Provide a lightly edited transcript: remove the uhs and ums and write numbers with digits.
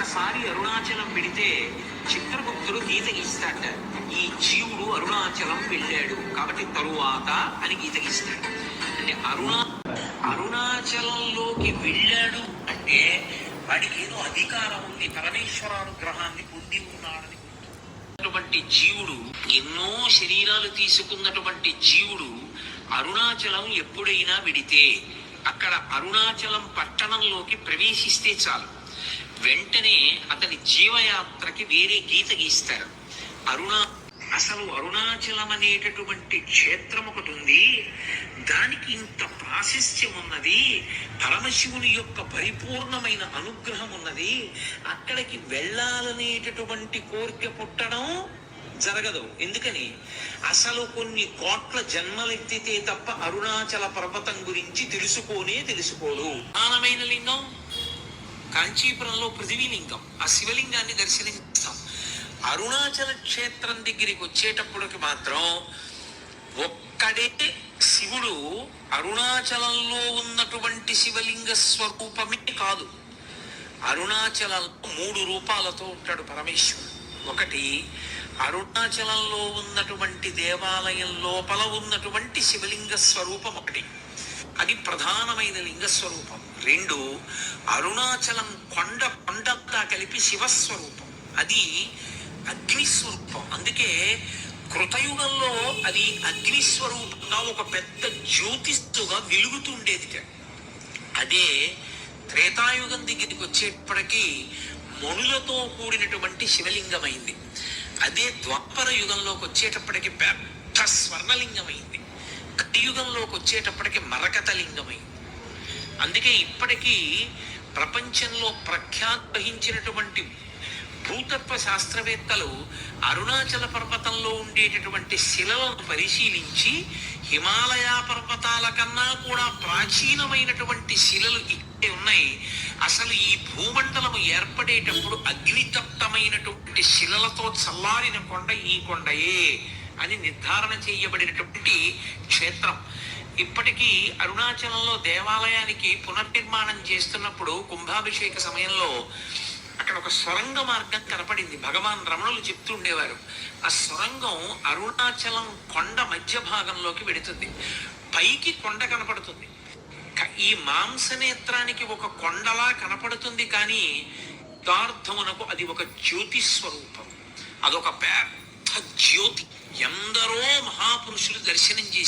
ఒక్కసారి అరుణాచలం వెడితే చిత్రగుప్తుడు గీత గీస్తాడ. ఈ జీవుడు అరుణాచలం వెళ్ళాడు కాబట్టి తరువాత అని గీత గీస్తాడు. అంటే అరుణాచలంలోకి వెళ్ళాడు అంటే వాడికి ఏదో అధికారం ఉంది, పరమేశ్వరానుగ్రహాన్ని పొంది ఉన్నాడని. జీవుడు ఎన్నో శరీరాలు తీసుకున్నటువంటి జీవుడు అరుణాచలం ఎప్పుడైనా విడితే అక్కడ అరుణాచలం పట్టణంలోకి ప్రవేశిస్తే చాలు, వెంటనే అతని జీవయాత్రకి వేరే గీత గీస్తారు. అసలు అరుణాచలం అనేటటువంటి క్షేత్రం ఒకటి ఉంది, దానికి ఇంత ప్రాశస్త్యం ఉన్నది, పరమశివుని యొక్క పరిపూర్ణమైన అనుగ్రహం ఉన్నది, అక్కడికి వెళ్ళాలనేటటువంటి కోరిక పుట్టడం జరగదు. ఎందుకని? అసలు కొన్ని కోట్ల జన్మలెత్తితే తప్ప అరుణాచల పర్వతం గురించి తెలుసుకోడు. ప్రధానమైన లింగం కాంచీపురంలో పృథివీలింగం, ఆ శివలింగాన్ని దర్శనిస్తాం. అరుణాచల క్షేత్రం దగ్గరికి వచ్చేటప్పటికి మాత్రం ఒక్కడే శివుడు అరుణాచలంలో ఉన్నటువంటి శివలింగ స్వరూపమే కాదు, అరుణాచలంలో 3 రూపాలతో ఉంటాడు పరమేశ్వరుడు. ఒకటి అరుణాచలంలో ఉన్నటువంటి దేవాలయం లోపల ఉన్నటువంటి శివలింగ స్వరూపం ఒకటి, అది ప్రధానమైన లింగ స్వరూపం. 2 అరుణాచలం కొండంతా కలిపి శివస్వరూపం, అది అగ్నిస్వరూపం. అందుకే కృతయుగంలో అది అగ్నిస్వరూపంగా ఒక పెద్ద జ్యోతిస్తుగా వెలుగుతుండేది. అదే త్రేతాయుగం దగ్గరికి వచ్చేటప్పటికీ మణులతో కూడినటువంటి శివలింగమైంది. అదే ద్వాపర యుగంలోకి వచ్చేటప్పటికి పెద్ద స్వర్ణలింగమైంది. కలియుగంలోకి వచ్చేటప్పటికి మరకత లింగమైంది. అందుకే ఇప్పటికీ ప్రపంచంలో ప్రఖ్యాతి వహించినటువంటి భూతత్వ శాస్త్రవేత్తలు అరుణాచల పర్వతంలో ఉండేటటువంటి శిలలను పరిశీలించి హిమాలయ పర్వతాల కన్నా కూడా ప్రాచీనమైనటువంటి శిలలు ఇక్కడే ఉన్నాయి, అసలు ఈ భూమండలము ఏర్పడేటప్పుడు అగ్నితప్తమైనటువంటి శిలలతో చల్లారిన కొండ ఈ కొండయే అని నిర్ధారణ చేయబడినటువంటి క్షేత్రం. ఇప్పటికీ అరుణాచలంలో దేవాలయానికి పునర్నిర్మాణం చేస్తున్నప్పుడు కుంభాభిషేక సమయంలో అక్కడ ఒక సొరంగ మార్గం కనపడింది. భగవాన్ రమణులు చెప్తూ ఉండేవారు, ఆ సొరంగం అరుణాచలం కొండ మధ్య భాగంలోకి వెడుతుంది, పైకి కొండ కనపడుతుంది. ఈ మాంసనేత్రానికి ఒక కొండలా కనపడుతుంది, కానీ యథార్థమునకు అది ఒక జ్యోతి స్వరూపం, అదొక పెద్ద జ్యోతి. ఎందరో మహాపురుషులు దర్శనం చేసి